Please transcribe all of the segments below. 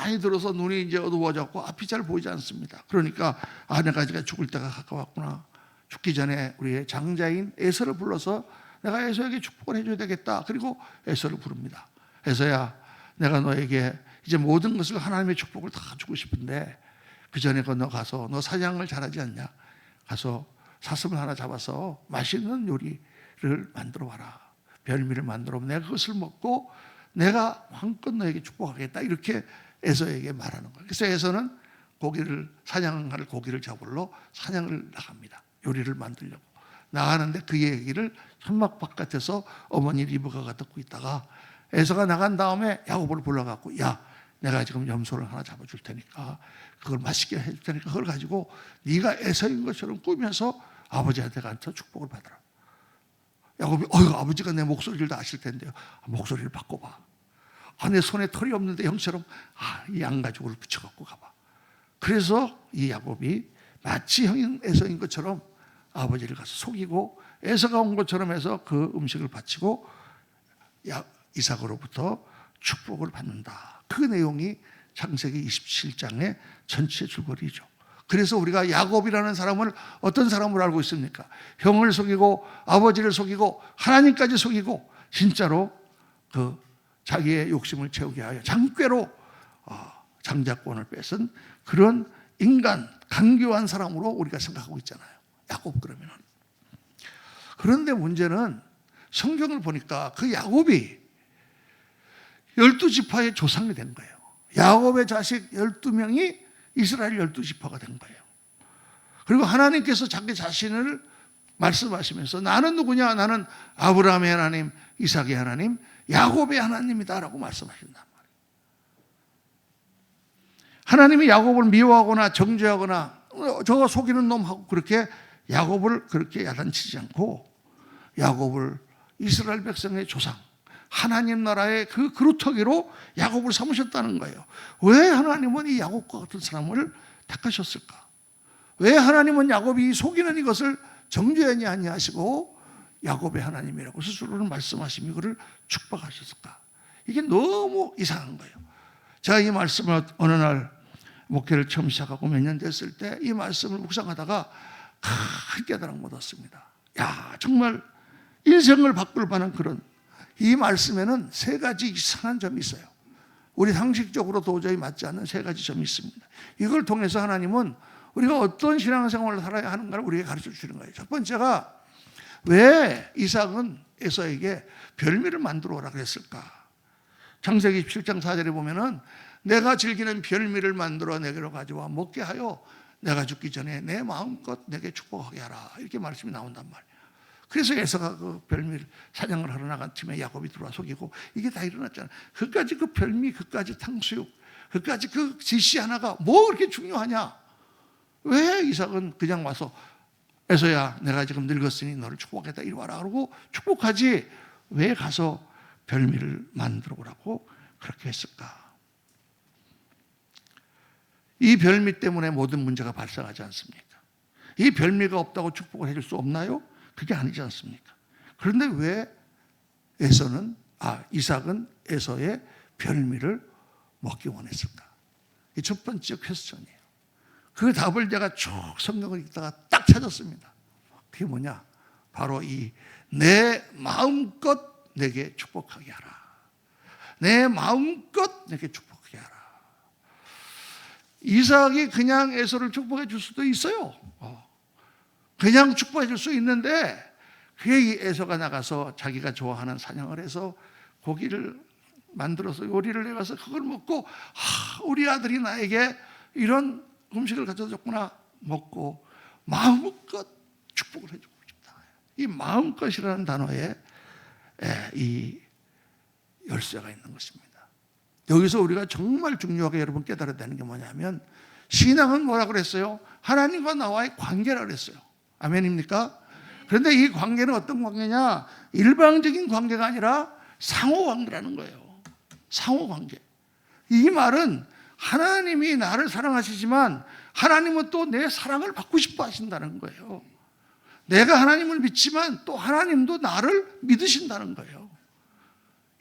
많이 들어서 눈이 이제 어두워졌고 앞이 잘 보이지 않습니다. 그러니까 내가 이제 죽을 때가 가까웠구나. 죽기 전에 우리의 장자인 에서를 불러서 내가 에서에게 축복을 해줘야 되겠다. 그리고 에서를 부릅니다. 에서야, 내가 너에게 이제 모든 것을 하나님의 축복을 다 주고 싶은데 그 전에 너 가서 너 사냥을 잘하지 않냐? 가서 사슴을 하나 잡아서 맛있는 요리를 만들어 와라. 별미를 만들어 내가 그것을 먹고 내가 마음껏 너에게 축복하겠다. 이렇게 에서에게 말하는 거예요. 그래서 에서는 사냥할 고기를 잡으러 사냥을 나갑니다. 요리를 만들려고 나가는데 그 얘기를 천막 바깥에서 어머니 리브가가 듣고 있다가 에서가 나간 다음에 야곱을 불러갖고, 야, 내가 지금 염소를 하나 잡아줄 테니까 그걸 맛있게 해줄 테니까 그걸 가지고 네가 에서인 것처럼 꾸면서 아버지한테 가서 축복을 받으라. 야곱이 아버지가 내 목소리를 다 아실 텐데요. 목소리를 바꿔봐. 내 손에 털이 없는데 형처럼 이 양가죽을 붙여갖고 가봐. 그래서 이 야곱이 마치 형인 에서인 것처럼 아버지를 가서 속이고 에서가 온 것처럼 해서 그 음식을 바치고 이삭으로부터 축복을 받는다. 그 내용이 창세기 27장의 전체 줄거리죠. 그래서 우리가 야곱이라는 사람을 어떤 사람으로 알고 있습니까? 형을 속이고 아버지를 속이고 하나님까지 속이고 진짜로 그 자기의 욕심을 채우게 하여 장꾀로 장자권을 뺏은 그런 인간, 간교한 사람으로 우리가 생각하고 있잖아요. 야곱 그러면은. 그런데 문제는 성경을 보니까 그 야곱이 12지파의 조상이 된 거예요. 야곱의 자식 12명이 이스라엘 12지파가 된 거예요. 그리고 하나님께서 자기 자신을 말씀하시면서 나는 누구냐? 나는 아브라함의 하나님, 이삭의 하나님, 야곱의 하나님이다 라고 말씀하신단 말이에요. 하나님이 야곱을 미워하거나 정죄하거나 저거 속이는 놈하고 그렇게 야곱을 그렇게 야단치지 않고 야곱을 이스라엘 백성의 조상, 하나님 나라의 그 그루터기로 야곱을 삼으셨다는 거예요. 왜 하나님은 이 야곱과 같은 사람을 택하셨을까? 왜 하나님은 야곱이 속이는 이것을 정죄하니 아니하시고 야곱의 하나님이라고 스스로는 말씀하시며 이거를 축복하셨을까? 이게 너무 이상한 거예요. 제가 이 말씀을 어느 날 목회를 처음 시작하고 몇 년 됐을 때 이 말씀을 묵상하다가 큰 깨달음을 얻었습니다. 정말 인생을 바꿀 만한 그런 이 말씀에는 세 가지 이상한 점이 있어요. 우리 상식적으로 도저히 맞지 않는 세 가지 점이 있습니다. 이걸 통해서 하나님은 우리가 어떤 신앙생활을 살아야 하는가를 우리에게 가르쳐 주시는 거예요. 첫 번째가 왜 이삭은 에서에게 별미를 만들어 오라 그랬을까? 창세기 17장 4절에 보면은 내가 즐기는 별미를 만들어 내게로 가져와 먹게 하여 내가 죽기 전에 내 마음껏 내게 축복하게 하라. 이렇게 말씀이 나온단 말이에요. 그래서 에서가 그 별미를 사냥을 하러 나간 팀에 야곱이 들어와 속이고 이게 다 일어났잖아요. 그까지 그 별미, 그까지 탕수육, 그까지 그 지시 하나가 뭐 그렇게 중요하냐? 왜 이삭은 그냥 와서 에서야 내가 지금 늙었으니 너를 축복하겠다 이리 와라 그러고 축복하지 왜 가서 별미를 만들어 오라고 그렇게 했을까? 이 별미 때문에 모든 문제가 발생하지 않습니까? 이 별미가 없다고 축복을 해줄 수 없나요? 그게 아니지 않습니까? 그런데 왜 이삭은 에서의 별미를 먹기 원했을까? 이 첫 번째 퀘스천이에요. 그 답을 제가 쭉 성경을 읽다가 딱 찾았습니다. 그게 뭐냐? 바로 이 내 마음껏 내게 축복하게 하라. 내 마음껏 내게 축복하게 하라. 이삭이 그냥 에서를 축복해 줄 수도 있어요. 그냥 축복해 줄 수 있는데 그게 이 에서가 나가서 자기가 좋아하는 사냥을 해서 고기를 만들어서 요리를 해가서 그걸 먹고 우리 아들이 나에게 이런 음식을 가져다 줬구나 먹고 마음껏 축복을 해주고 싶다. 이 마음껏이라는 단어에 이 열쇠가 있는 것입니다. 여기서 우리가 정말 중요하게 여러분 깨달아야 되는 게 뭐냐면 신앙은 뭐라 그랬어요? 하나님과 나와의 관계라 그랬어요. 아멘입니까? 그런데 이 관계는 어떤 관계냐? 일방적인 관계가 아니라 상호관계라는 거예요. 상호관계. 이 말은 하나님이 나를 사랑하시지만 하나님은 또 내 사랑을 받고 싶어 하신다는 거예요. 내가 하나님을 믿지만 또 하나님도 나를 믿으신다는 거예요.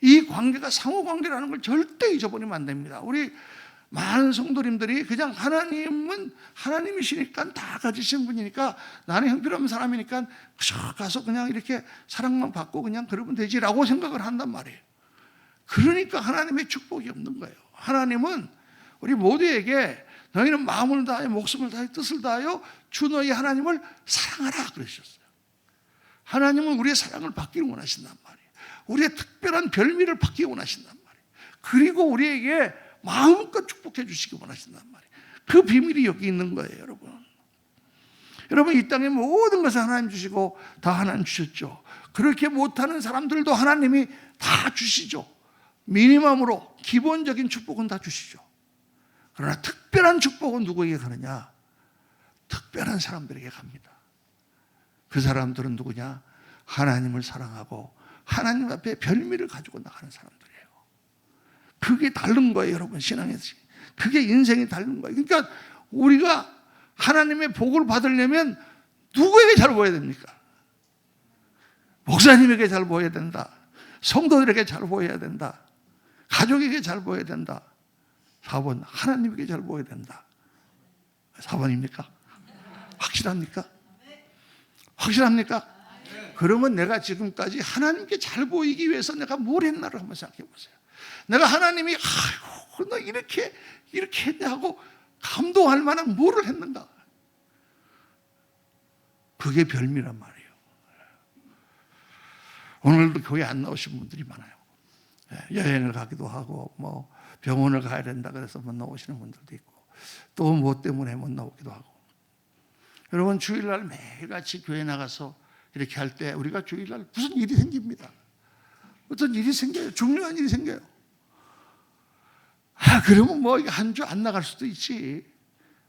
이 관계가 상호관계라는 걸 절대 잊어버리면 안 됩니다. 우리 많은 성도님들이 그냥 하나님은 하나님이시니까 다 가지신 분이니까 나는 형편없는 사람이니까 가서 그냥 이렇게 사랑만 받고 그냥 그러면 되지라고 생각을 한단 말이에요. 그러니까 하나님의 축복이 없는 거예요. 하나님은 우리 모두에게 너희는 마음을 다하여 목숨을 다하여 뜻을 다하여 주 너희 하나님을 사랑하라 그러셨어요. 하나님은 우리의 사랑을 받기를 원하신단 말이에요. 우리의 특별한 별미를 받기 원하신단 말이에요. 그리고 우리에게 마음껏 축복해 주시기 원하신단 말이에요. 그 비밀이 여기 있는 거예요, 여러분. 여러분, 이 땅에 모든 것을 하나님 주시고 다 하나님 주셨죠. 그렇게 못하는 사람들도 하나님이 다 주시죠. 미니멈으로 기본적인 축복은 다 주시죠. 그러나 특별한 축복은 누구에게 가느냐? 특별한 사람들에게 갑니다. 그 사람들은 누구냐? 하나님을 사랑하고 하나님 앞에 별미를 가지고 나가는 사람들이에요. 그게 다른 거예요, 여러분. 신앙에서 그게 인생이 다른 거예요. 그러니까 우리가 하나님의 복을 받으려면 누구에게 잘 보여야 됩니까? 목사님에게 잘 보여야 된다. 성도들에게 잘 보여야 된다. 가족에게 잘 보여야 된다. 4번, 하나님에게 잘 보여야 된다. 4번입니까? 확실합니까? 확실합니까? 그러면 내가 지금까지 하나님께 잘 보이기 위해서 내가 뭘 했나를 한번 생각해 보세요. 내가 하나님이 아이고 너 이렇게 했냐 하고 감동할 만한 뭐를 했는가. 그게 별미란 말이에요. 오늘도 교회 안 나오신 분들이 많아요. 여행을 가기도 하고 뭐 병원을 가야 된다 그래서 못 나오시는 분들도 있고 또 뭐 때문에 못 나오기도 하고. 여러분, 주일날 매일같이 교회 나가서 이렇게 할 때 우리가 주일날 무슨 일이 생깁니다. 어떤 일이 생겨요. 중요한 일이 생겨요. 그러면 뭐 한 주 안 나갈 수도 있지.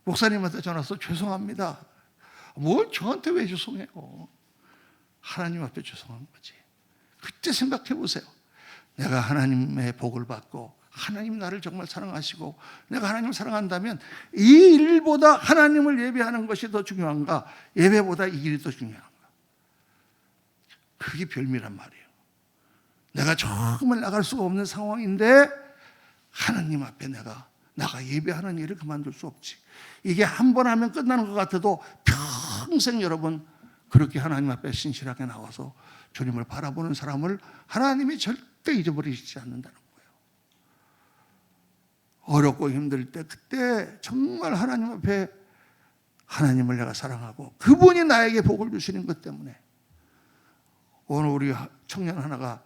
목사님한테 전화 와서 죄송합니다. 뭘 저한테 왜 죄송해요? 하나님 앞에 죄송한 거지. 그때 생각해 보세요. 내가 하나님의 복을 받고 하나님 나를 정말 사랑하시고 내가 하나님을 사랑한다면 이 일보다 하나님을 예배하는 것이 더 중요한가? 예배보다 이 일이 더 중요한가? 그게 별미란 말이에요. 내가 정말 나갈 수가 없는 상황인데 하나님 앞에 내가 예배하는 일을 그만둘 수 없지. 이게 한 번 하면 끝나는 것 같아도 평생 여러분 그렇게 하나님 앞에 신실하게 나와서 주님을 바라보는 사람을 하나님이 절대 잊어버리시지 않는다는 거예요. 어렵고 힘들 때 그때 정말 하나님 앞에 하나님을 내가 사랑하고 그분이 나에게 복을 주시는 것 때문에 오늘 우리 청년 하나가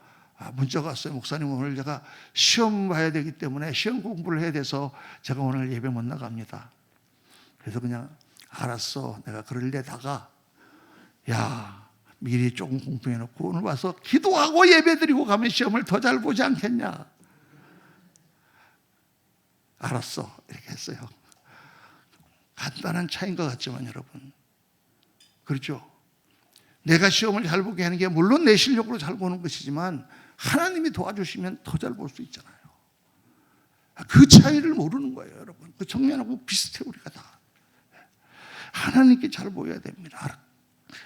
문자가 왔어요. 목사님, 오늘 제가 시험 봐야 되기 때문에 시험 공부를 해야 돼서 제가 오늘 예배 못 나갑니다. 그래서 그냥 알았어. 내가 그러려다가 미리 조금 공부해 놓고 오늘 와서 기도하고 예배 드리고 가면 시험을 더 잘 보지 않겠냐. 알았어. 이렇게 했어요. 간단한 차이인 것 같지만 여러분, 그렇죠? 내가 시험을 잘 보게 하는 게 물론 내 실력으로 잘 보는 것이지만 하나님이 도와주시면 더 잘 볼 수 있잖아요. 그 차이를 모르는 거예요, 여러분. 그 청년하고 비슷해, 우리가 다. 하나님께 잘 보여야 됩니다.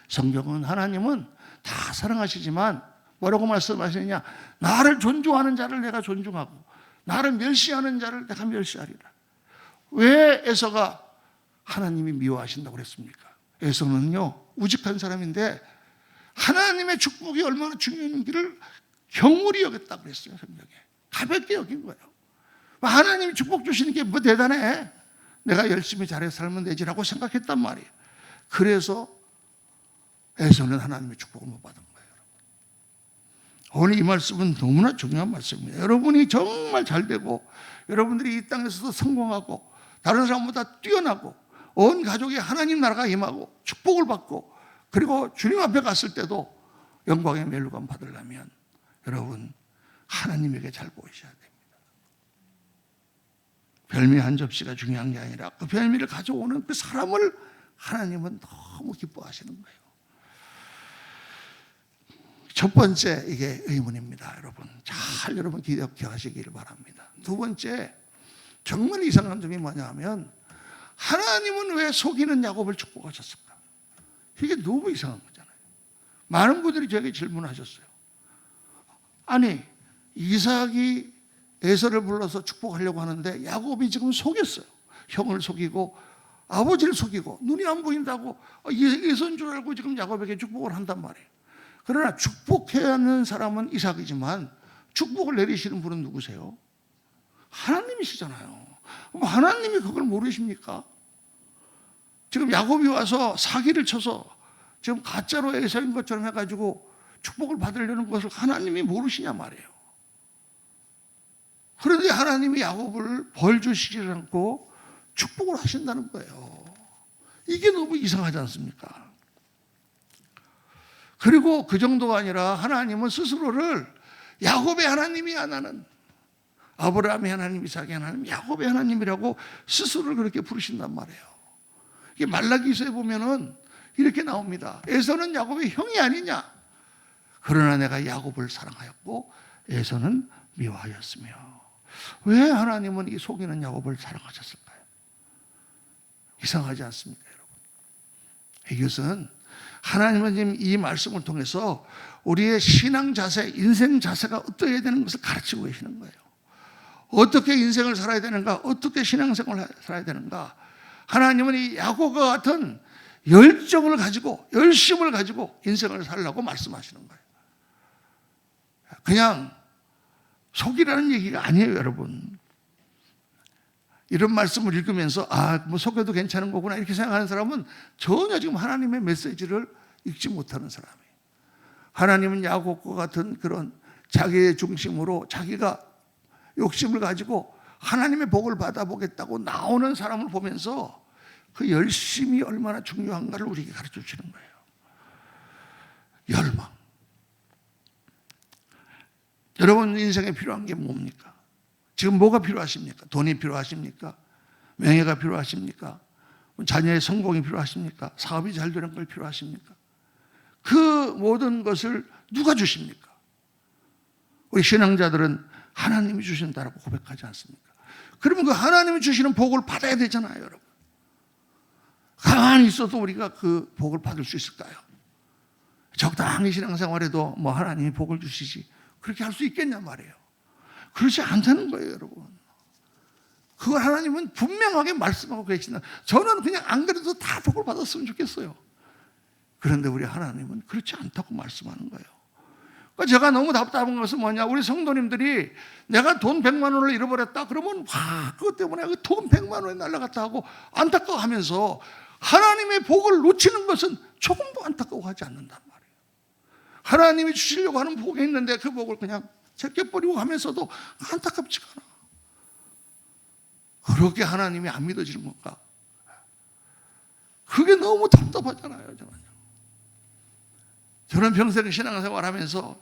성경은 하나님은 다 사랑하시지만 뭐라고 말씀하시느냐? 나를 존중하는 자를 내가 존중하고 나를 멸시하는 자를 내가 멸시하리라. 왜 에서가 하나님이 미워하신다고 그랬습니까? 에서는요, 우직한 사람인데 하나님의 축복이 얼마나 중요한지를 경홀히 여겼다고 그랬어요. 성경에 가볍게 여긴 거예요. 하나님이 축복 주시는 게 뭐 대단해, 내가 열심히 잘해서 살면 되지라고 생각했단 말이에요. 그래서 에서는 하나님의 축복을 못 받은 거예요. 오늘 이 말씀은 너무나 중요한 말씀입니다. 여러분이 정말 잘 되고 여러분들이 이 땅에서도 성공하고 다른 사람보다 뛰어나고 온 가족이 하나님 나라가 임하고 축복을 받고 그리고 주님 앞에 갔을 때도 영광의 멸류관 받으려면 여러분 하나님에게 잘 보이셔야 됩니다. 별미 한 접시가 중요한 게 아니라 그 별미를 가져오는 그 사람을 하나님은 너무 기뻐하시는 거예요. 첫 번째, 이게 의문입니다. 여러분 기억하시기를 바랍니다. 두 번째, 정말 이상한 점이 뭐냐 하면 하나님은 왜 속이는 야곱을 축복하셨을까? 이게 너무 이상한 거잖아요. 많은 분들이 저에게 질문하셨어요. 아니, 이삭이 에서를 불러서 축복하려고 하는데 야곱이 지금 속였어요. 형을 속이고 아버지를 속이고 눈이 안 보인다고 에서인 줄 알고 지금 야곱에게 축복을 한단 말이에요. 그러나 축복해야 하는 사람은 이삭이지만 축복을 내리시는 분은 누구세요? 하나님이시잖아요. 하나님이 그걸 모르십니까? 지금 야곱이 와서 사기를 쳐서 지금 가짜로 에서인 것처럼 해가지고 축복을 받으려는 것을 하나님이 모르시냐 말이에요. 그런데 하나님이 야곱을 벌 주시지 않고 축복을 하신다는 거예요. 이게 너무 이상하지 않습니까? 그리고 그 정도가 아니라 하나님은 스스로를 야곱의 하나님이야, 나는 아브라함의 하나님, 이삭의 하나님, 야곱의 하나님이라고 스스로를 그렇게 부르신단 말이에요. 이게 말라기서에 보면은 이렇게 나옵니다. 에서는 야곱의 형이 아니냐? 그러나 내가 야곱을 사랑하였고 에서는 미워하였으며. 왜 하나님은 이 속이는 야곱을 사랑하셨을까요? 이상하지 않습니까, 여러분? 이것은 하나님은 지금 이 말씀을 통해서 우리의 신앙 자세, 인생 자세가 어떻게 되는 것을 가르치고 계시는 거예요. 어떻게 인생을 살아야 되는가, 어떻게 신앙생활을 살아야 되는가. 하나님은 이 야곱과 같은 열정을 가지고, 열심을 가지고 인생을 살라고 말씀하시는 거예요. 그냥 속이라는 얘기가 아니에요, 여러분. 이런 말씀을 읽으면서 뭐 속여도 괜찮은 거구나 이렇게 생각하는 사람은 전혀 지금 하나님의 메시지를 읽지 못하는 사람이에요. 하나님은 야곱과 같은 그런 자기의 중심으로 자기가 욕심을 가지고 하나님의 복을 받아보겠다고 나오는 사람을 보면서 그 열심이 얼마나 중요한가를 우리에게 가르쳐 주시는 거예요. 열망. 여러분 인생에 필요한 게 뭡니까? 지금 뭐가 필요하십니까? 돈이 필요하십니까? 명예가 필요하십니까? 자녀의 성공이 필요하십니까? 사업이 잘 되는 걸 필요하십니까? 그 모든 것을 누가 주십니까? 우리 신앙자들은 하나님이 주신다라고 고백하지 않습니까? 그러면 그 하나님이 주시는 복을 받아야 되잖아요, 여러분. 가만히 있어도 우리가 그 복을 받을 수 있을까요? 적당히 신앙생활에도 뭐 하나님이 복을 주시지 그렇게 할 수 있겠냐 말이에요. 그렇지 않다는 거예요, 여러분. 그걸 하나님은 분명하게 말씀하고 계시는. 저는 그냥 안 그래도 다 복을 받았으면 좋겠어요. 그런데 우리 하나님은 그렇지 않다고 말씀하는 거예요. 그러니까 제가 너무 답답한 것은 뭐냐, 우리 성도님들이 내가 돈 100만 원을 잃어버렸다 그러면 그것 때문에 그 돈 100만 원이 날아갔다 하고 안타까워하면서 하나님의 복을 놓치는 것은 조금도 안타까워하지 않는단 말이에요. 하나님이 주시려고 하는 복이 있는데 그 복을 그냥 제껴버리고 가면서도 안타깝지가 않아. 그렇게 하나님이 안 믿어지는 건가? 그게 너무 답답하잖아요. 저는 평생 신앙생활 하면서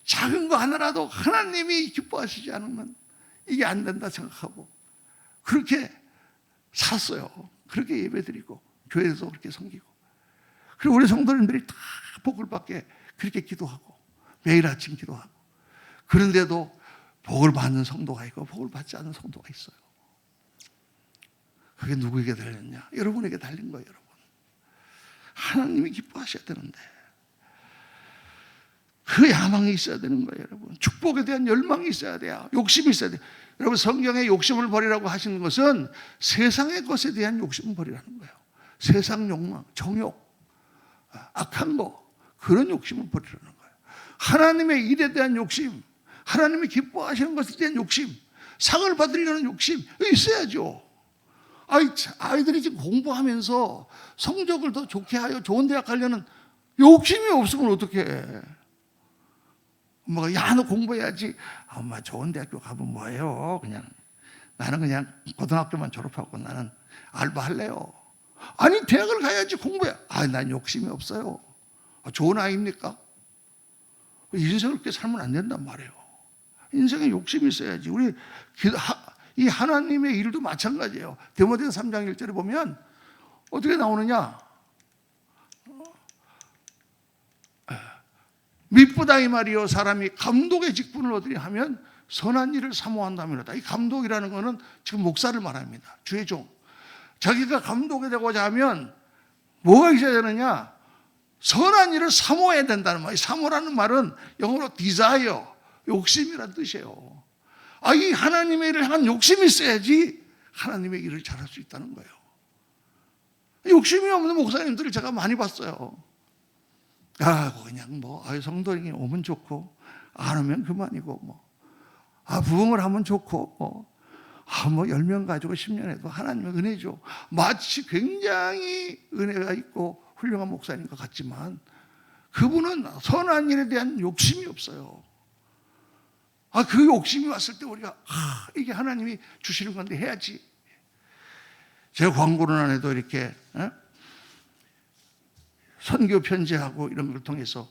작은 거 하나라도 하나님이 기뻐하시지 않으면 이게 안 된다 생각하고 그렇게 살았어요. 그렇게 예배드리고 교회에서 그렇게 섬기고, 그리고 우리 성도님들이 다 복을 받게 그렇게 기도하고 매일 아침 기도하고, 그런데도 복을 받는 성도가 있고 복을 받지 않는 성도가 있어요. 그게 누구에게 달렸냐? 여러분에게 달린 거예요, 여러분. 하나님이 기뻐하셔야 되는데 그 야망이 있어야 되는 거예요, 여러분. 축복에 대한 열망이 있어야 돼요. 욕심이 있어야 돼요. 여러분, 성경에 욕심을 버리라고 하시는 것은 세상의 것에 대한 욕심을 버리라는 거예요. 세상 욕망, 정욕, 악한 거, 그런 욕심을 버리라는 거예요. 하나님의 일에 대한 욕심, 하나님이 기뻐하시는 것에 대한 욕심, 상을 받으려는 욕심 있어야죠. 아이들이 지금 공부하면서 성적을 더 좋게 하여 좋은 대학 가려는 욕심이 없으면 어떡해. 엄마가 야, 너 공부해야지. 엄마 좋은 대학교 가면 뭐해요? 나는 그냥 고등학교만 졸업하고 나는 알바할래요. 아니 대학을 가야지 공부해. 난 욕심이 없어요. 좋은 아이입니까? 인생을 그렇게 살면 안 된단 말이에요. 인생에 욕심이 있어야지. 우리 이 하나님의 일도 마찬가지예요. 디모데후서 3장 1절에 보면 어떻게 나오느냐? 미쁘다 이 말이요, 사람이 감독의 직분을 얻으려 하면 선한 일을 사모한다면이다. 이 감독이라는 것은 지금 목사를 말합니다. 주의 종. 자기가 감독이 되고자 하면 뭐가 있어야 되느냐? 선한 일을 사모해야 된다는 말이에요. 사모라는 말은 영어로 desire, 욕심이라는 뜻이에요. 이 하나님의 일을 향한 욕심이 있어야지 하나님의 일을 잘할 수 있다는 거예요. 욕심이 없는 목사님들을 제가 많이 봤어요. 그냥 성도님이 오면 좋고, 안 오면 그만이고, 부흥을 하면 좋고, 10명 가지고 10년 해도 하나님의 은혜죠. 마치 굉장히 은혜가 있고 훌륭한 목사님 것 같지만, 그분은 선한 일에 대한 욕심이 없어요. 그 욕심이 왔을 때 우리가 이게 하나님이 주시는 건데 해야지. 제가 광고는 안 해도 이렇게 선교 편지하고 이런 걸 통해서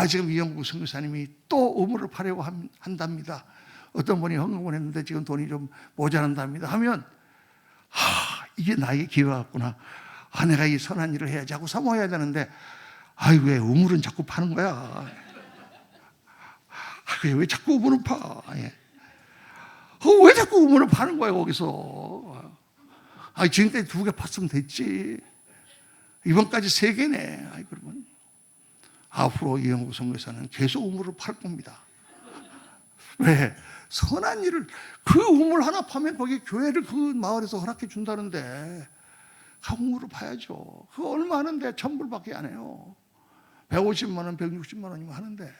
지금 이영국 선교사님이 또 우물을 파려고 한답니다. 어떤 분이 헌금을 했는데 지금 돈이 좀 모자란답니다 하면 이게 나에게 기회가 왔구나. 내가 이 선한 일을 해야지 하고 사모해야 되는데 왜 우물은 자꾸 파는 거야? 왜 자꾸 우물을 파? 왜 자꾸 우물을 파는 거야 거기서? 지금까지 2개 팠으면 됐지. 이번까지 3개네. 그러면 앞으로 이영국 선교사는 계속 우물을 팔 겁니다. 왜? 선한 일을, 그 우물 하나 파면 거기 교회를 그 마을에서 허락해 준다는데 우물을 파야죠. 그거 얼마 하는데 1,000불밖에 안 해요. 150만 원, 160만 원이면 하는데.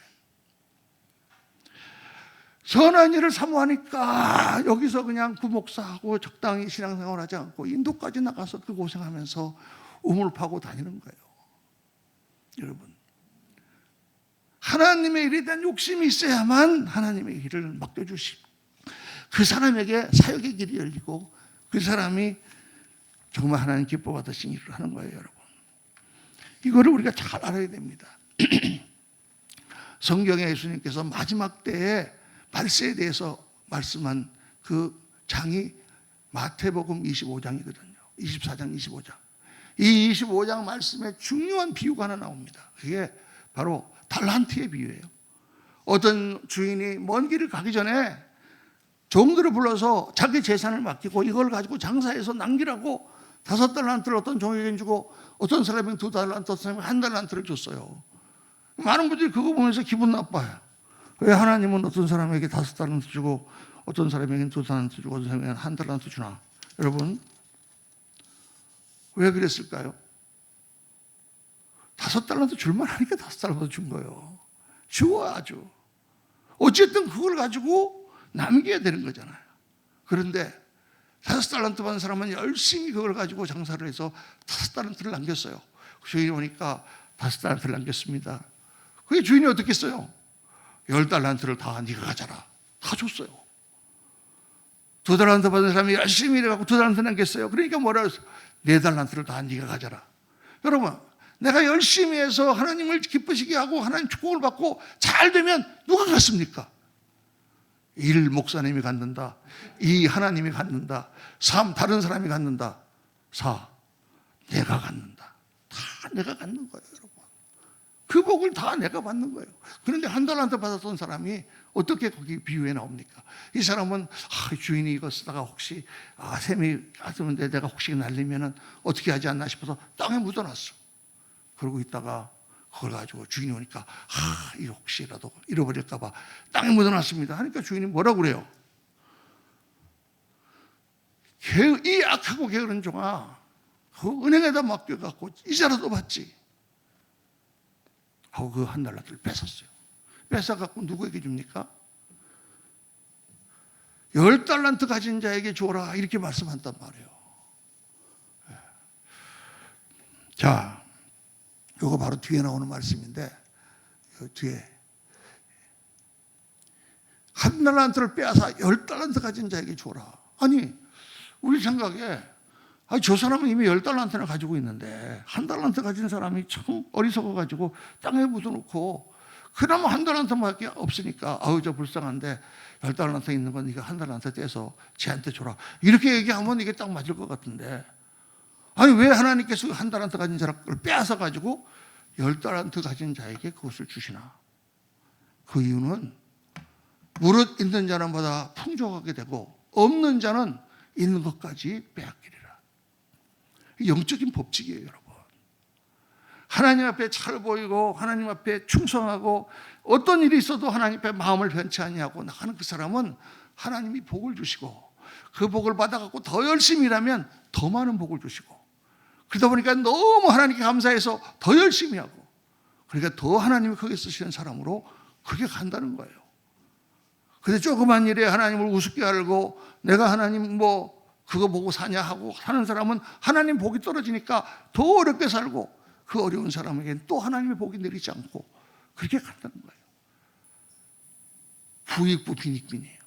선한 일을 사모하니까 여기서 그냥 구목사하고 적당히 신앙생활 하지 않고 인도까지 나가서 그 고생하면서 우물 파고 다니는 거예요. 여러분, 하나님의 일에 대한 욕심이 있어야만 하나님의 일을 맡겨주시고 그 사람에게 사역의 길이 열리고 그 사람이 정말 하나님 기뻐 받으신 일을 하는 거예요. 여러분, 이거를 우리가 잘 알아야 됩니다. 성경에 예수님께서 마지막 때에 말세에 대해서 말씀한 그 장이 마태복음 25장이거든요. 24장, 25장. 이 25장 말씀에 중요한 비유가 하나 나옵니다. 그게 바로 달란트의 비유예요. 어떤 주인이 먼 길을 가기 전에 종들을 불러서 자기 재산을 맡기고 이걸 가지고 장사해서 남기라고 5달란트를 어떤 종에게 주고 어떤 사람에게 2달란트, 어떤 사람에게 1달란트를 줬어요. 많은 분들이 그거 보면서 기분 나빠요. 왜 하나님은 어떤 사람에게 5달란트 주고 어떤 사람에게는 2달란트 주고 어떤 사람에게는 1달란트 주나? 여러분, 왜 그랬을까요? 5달란트 줄만 하니까 5달란트 준 거예요. 쉬워야죠. 어쨌든 그걸 가지고 남겨야 되는 거잖아요. 그런데 5달란트 받은 사람은 열심히 그걸 가지고 장사를 해서 5달란트를 남겼어요. 주인이 오니까 5달란트를 남겼습니다. 그게 주인이 어떻게 했어요? 10달란트를 다 네가 가져라. 다 줬어요. 2달란트 받은 사람이 열심히 일해갖고 2달란트 남겼어요. 그러니까 뭐라 그랬어요? 4달란트를 다 네가 가져라. 여러분, 내가 열심히 해서 하나님을 기쁘시게 하고 하나님 축복을 받고 잘 되면 누가 갖습니까? 1 목사님이 갖는다. 2 하나님이 갖는다. 3 다른 사람이 갖는다. 4 내가 갖는다. 다 내가 갖는 거예요, 여러분. 그 복을 다 내가 받는 거예요. 그런데 1달란트 받았던 사람이 어떻게 거기 비유에 나옵니까? 이 사람은 주인이 이거 쓰다가 혹시 샘이 가슴인데 내가 혹시 날리면은 어떻게 하지 않나 싶어서 땅에 묻어놨어. 그러고 있다가 그걸 가지고 주인이 오니까 이거 혹시라도 잃어버릴까 봐 땅에 묻어놨습니다 하니까 주인이 뭐라고 그래요? 이 악하고 게으른 종아, 그 은행에다 맡겨갖고 이자라도 받지 하고 그 1달란트를 뺏었어요. 뺏어갖고 누구에게 줍니까? 10달란트 가진 자에게 줘라, 이렇게 말씀한단 말이에요. 자, 이거 바로 뒤에 나오는 말씀인데, 뒤에 1달란트를 빼앗아 10달란트 가진 자에게 줘라. 아니, 우리 생각에 저 사람은 이미 10달란트나 가지고 있는데 1달란트 가진 사람이 참 어리석어가지고 땅에 묻어놓고 그나마 1달란트밖에 없으니까 저 불쌍한데 10달란트 있는 건 네가 1달란트 떼서 쟤한테 줘라, 이렇게 얘기하면 이게 딱 맞을 것 같은데, 아니 왜 하나님께서 1달란트 가진 자를 빼앗아 가지고 10달란트 가진 자에게 그것을 주시나? 그 이유는 무릇 있는 자는 보다 풍족하게 되고 없는 자는 있는 것까지 빼앗기리라. 영적인 법칙이에요, 여러분. 하나님 앞에 잘 보이고 하나님 앞에 충성하고 어떤 일이 있어도 하나님 앞에 마음을 변치 아니하고 나가는 그 사람은 하나님이 복을 주시고 그 복을 받아갖고 더 열심히 일하면 더 많은 복을 주시고 그러다 보니까 너무 하나님께 감사해서 더 열심히 하고 그러니까 더 하나님이 크게 쓰시는 사람으로 그게 간다는 거예요. 근데 조그만 일에 하나님을 우습게 알고 내가 하나님 뭐 그거 보고 사냐 하고 사는 사람은 하나님 복이 떨어지니까 더 어렵게 살고 그 어려운 사람에게는 또 하나님의 복이 내리지 않고 그렇게 간다는 거예요. 부익부 빈익빈이에요.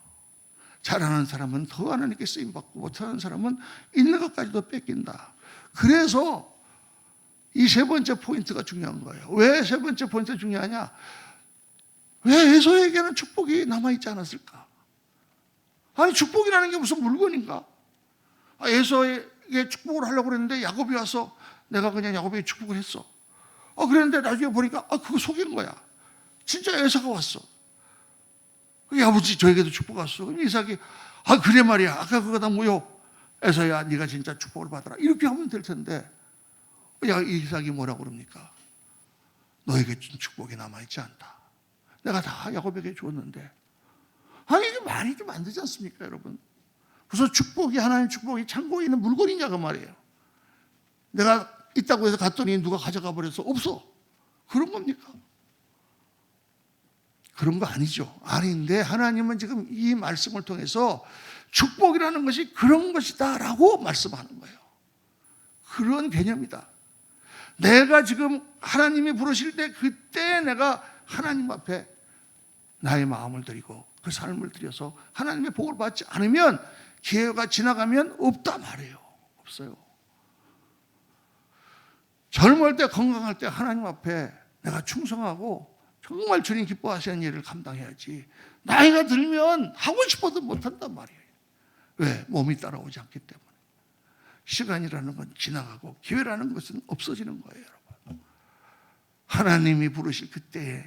잘하는 사람은 더 하나님께 쓰임받고 못하는 사람은 있는 것까지도 뺏긴다. 그래서 이 세 번째 포인트가 중요한 거예요. 왜 세 번째 포인트가 중요하냐? 왜 에서에게는 축복이 남아있지 않았을까? 아니 축복이라는 게 무슨 물건인가? 에서에게 축복을 하려고 그랬는데 야곱이 와서 내가 그냥 야곱에게 축복을 했어. 그랬는데 나중에 보니까 그거 속인 거야. 진짜 에서가 왔어. 아버지 저에게도 축복 왔어. 그럼 이삭이 그래 말이야. 아까 그거 다 뭐요? 에서야 네가 진짜 축복을 받아라. 이렇게 하면 될 텐데 이삭이 뭐라고 그럽니까? 너에게 준 축복이 남아있지 않다. 내가 다 야곱에게 줬는데 이게 말이 좀 안 되지 않습니까 여러분? 그래서 축복이 하나님 축복이 창고에 있는 물건이냐 그 말이에요. 내가 있다고 해서 갔더니 누가 가져가 버려서 없어. 그런 겁니까? 그런 거 아니죠. 아닌데 하나님은 지금 이 말씀을 통해서 축복이라는 것이 그런 것이다 라고 말씀하는 거예요. 그런 개념이다. 내가 지금 하나님이 부르실 때 그때 내가 하나님 앞에 나의 마음을 드리고 그 삶을 드려서 하나님의 복을 받지 않으면 기회가 지나가면 없다 말이에요. 없어요. 젊을 때 건강할 때 하나님 앞에 내가 충성하고 정말 주님 기뻐하시는 일을 감당해야지 나이가 들면 하고 싶어도 못한단 말이에요. 왜? 몸이 따라오지 않기 때문에. 시간이라는 건 지나가고 기회라는 것은 없어지는 거예요. 여러분. 하나님이 부르실 그때에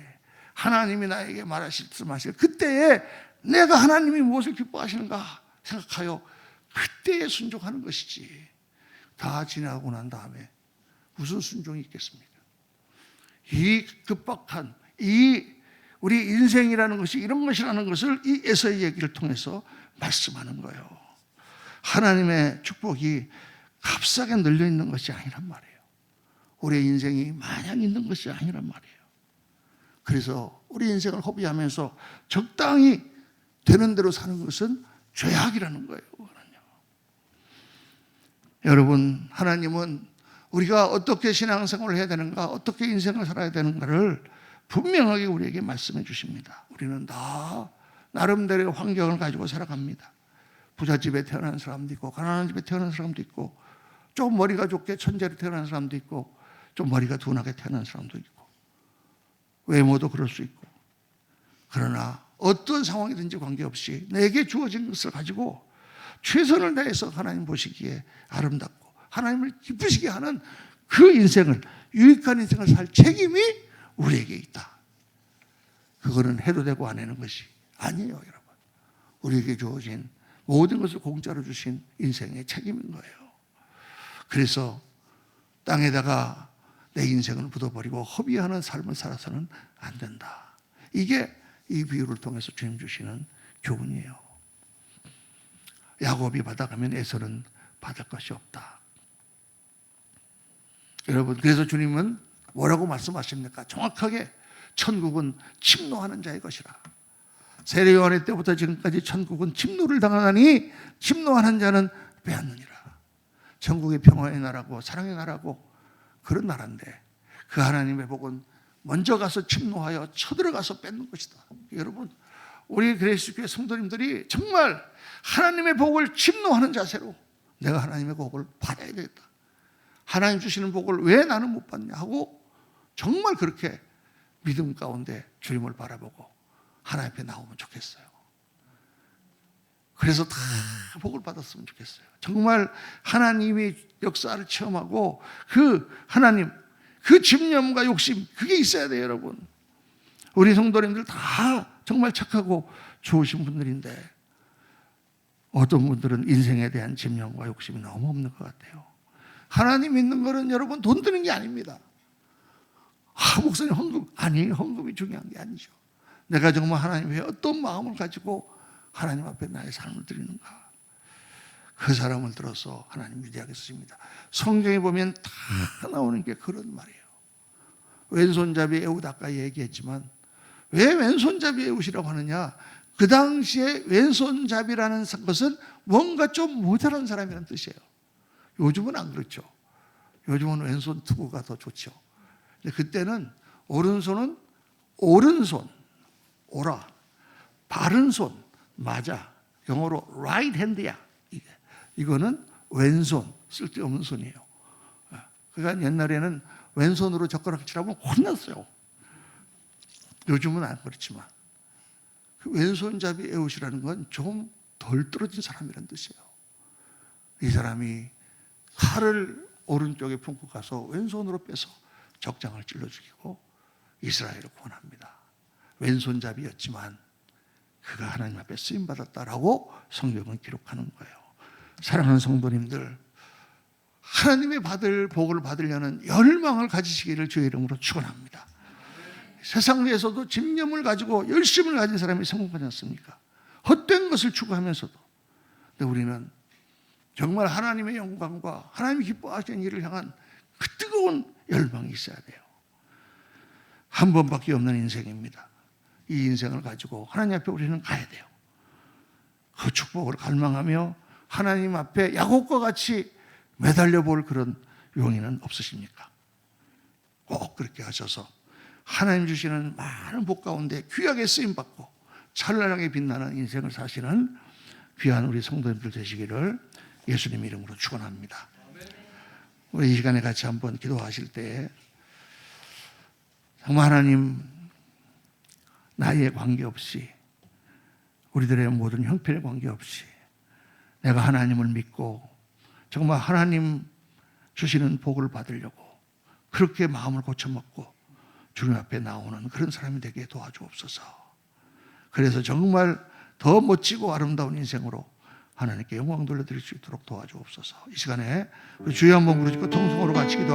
하나님이 나에게 말씀하실 그때에 내가 하나님이 무엇을 기뻐하시는가 생각하여 그때에 순종하는 것이지 다 지나고 난 다음에 무슨 순종이 있겠습니까? 이 급박한 이 우리 인생이라는 것이 이런 것이라는 것을 이 에서의 얘기를 통해서 말씀하는 거예요. 하나님의 축복이 값싸게 널려 있는 것이 아니란 말이에요. 우리의 인생이 마냥 있는 것이 아니란 말이에요. 그래서 우리 인생을 허비하면서 적당히 되는 대로 사는 것은 죄악이라는 거예요. 여러분, 하나님은 우리가 어떻게 신앙생활을 해야 되는가, 어떻게 인생을 살아야 되는가를 분명하게 우리에게 말씀해 주십니다. 우리는 다 나름대로의 환경을 가지고 살아갑니다. 부잣집에 태어난 사람도 있고 가난한 집에 태어난 사람도 있고 좀 머리가 좋게 천재로 태어난 사람도 있고 좀 머리가 둔하게 태어난 사람도 있고 외모도 그럴 수 있고 그러나 어떤 상황이든지 관계없이 내게 주어진 것을 가지고 최선을 다해서 하나님 보시기에 아름답고 하나님을 기쁘시게 하는 그 인생을 유익한 인생을 살 책임이 우리에게 있다. 그거는 해도 되고 안 하는 것이 아니에요. 여러분. 우리에게 주어진 모든 것을 공짜로 주신 인생의 책임인 거예요. 그래서 땅에다가 내 인생을 묻어버리고 허비하는 삶을 살아서는 안 된다. 이게 이 비유를 통해서 주님 주시는 교훈이에요. 야곱이 받아가면 에서는 받을 것이 없다. 여러분, 그래서 주님은 뭐라고 말씀하십니까? 정확하게 천국은 침노하는 자의 것이라. 세례요한의 때부터 지금까지 천국은 침노를 당하니 침노하는 자는 빼앗느니라. 천국의 평화의 나라고 사랑의 나라고 그런 나라인데 그 하나님의 복은 먼저 가서 침노하여 쳐들어가서 뺏는 것이다. 여러분, 우리 그리스도교회 성도님들이 정말 하나님의 복을 침노하는 자세로 내가 하나님의 복을 받아야 되겠다. 하나님 주시는 복을 왜 나는 못 받냐 하고 정말 그렇게 믿음 가운데 주님을 바라보고 하나님 앞에 나오면 좋겠어요. 그래서 다 복을 받았으면 좋겠어요. 정말 하나님의 역사를 체험하고 그 하나님, 그 집념과 욕심 그게 있어야 돼요. 여러분. 우리 성도님들 다 정말 착하고 좋으신 분들인데 어떤 분들은 인생에 대한 집념과 욕심이 너무 없는 것 같아요. 하나님 믿는 거는 여러분 돈 드는 게 아닙니다. 목사님 헌금, 아니 헌금이 중요한 게 아니죠. 내가 정말 하나님 위해 어떤 마음을 가지고 하나님 앞에 나의 삶을 드리는가? 그 사람을 들어서 하나님 위대하게 쓰십니다. 성경에 보면 다 나오는 게 그런 말이에요. 왼손잡이 에웃 아까 얘기했지만 왜 왼손잡이 에웃이라고 하느냐? 그 당시에 왼손잡이라는 것은 뭔가 좀 모자란 사람이라는 뜻이에요. 요즘은 안 그렇죠. 요즘은 왼손 투구가 더 좋죠. 근데 그때는 오른손은 오른손, 오라, 바른 손, 맞아. 영어로 right hand야. 이거는 왼손, 쓸데없는 손이에요. 그러니까 옛날에는 왼손으로 젓가락 치라면 혼났어요. 요즘은 안 그렇지만 그 왼손잡이 에웃이라는 건 좀 덜 떨어진 사람이라는 뜻이에요. 이 사람이 칼을 오른쪽에 품고 가서 왼손으로 빼서 적장을 찔러 죽이고 이스라엘을 구원합니다. 왼손잡이였지만 그가 하나님 앞에 쓰임받았다라고 성경은 기록하는 거예요. 사랑하는 성도님들, 하나님의 받을 복을 받으려는 열망을 가지시기를 주의 이름으로 축원합니다. 세상에서도 집념을 가지고 열심을 가진 사람이 성공하지 않습니까? 헛된 것을 추구하면서도. 근데 우리는 정말 하나님의 영광과 하나님이 기뻐하시는 일을 향한 그 뜨거운 열망이 있어야 돼요. 한 번밖에 없는 인생입니다. 이 인생을 가지고 하나님 앞에 우리는 가야 돼요. 그 축복을 갈망하며 하나님 앞에 야곱과 같이 매달려 볼 그런 용의는 없으십니까? 꼭 그렇게 하셔서 하나님 주시는 많은 복 가운데 귀하게 쓰임받고 찬란하게 빛나는 인생을 사시는 귀한 우리 성도님들 되시기를 예수님 이름으로 축원합니다. 우리 이 시간에 같이 한번 기도하실 때 정말 하나님 나이에 관계없이 우리들의 모든 형편에 관계없이 내가 하나님을 믿고 정말 하나님 주시는 복을 받으려고 그렇게 마음을 고쳐먹고 주님 앞에 나오는 그런 사람이 되게 도와주옵소서. 그래서 정말 더 멋지고 아름다운 인생으로 하나님께 영광 돌려드릴 수 있도록 도와주옵소서. 이 시간에 주여 한번 부르시고 통성으로 같이 기도하겠습니다.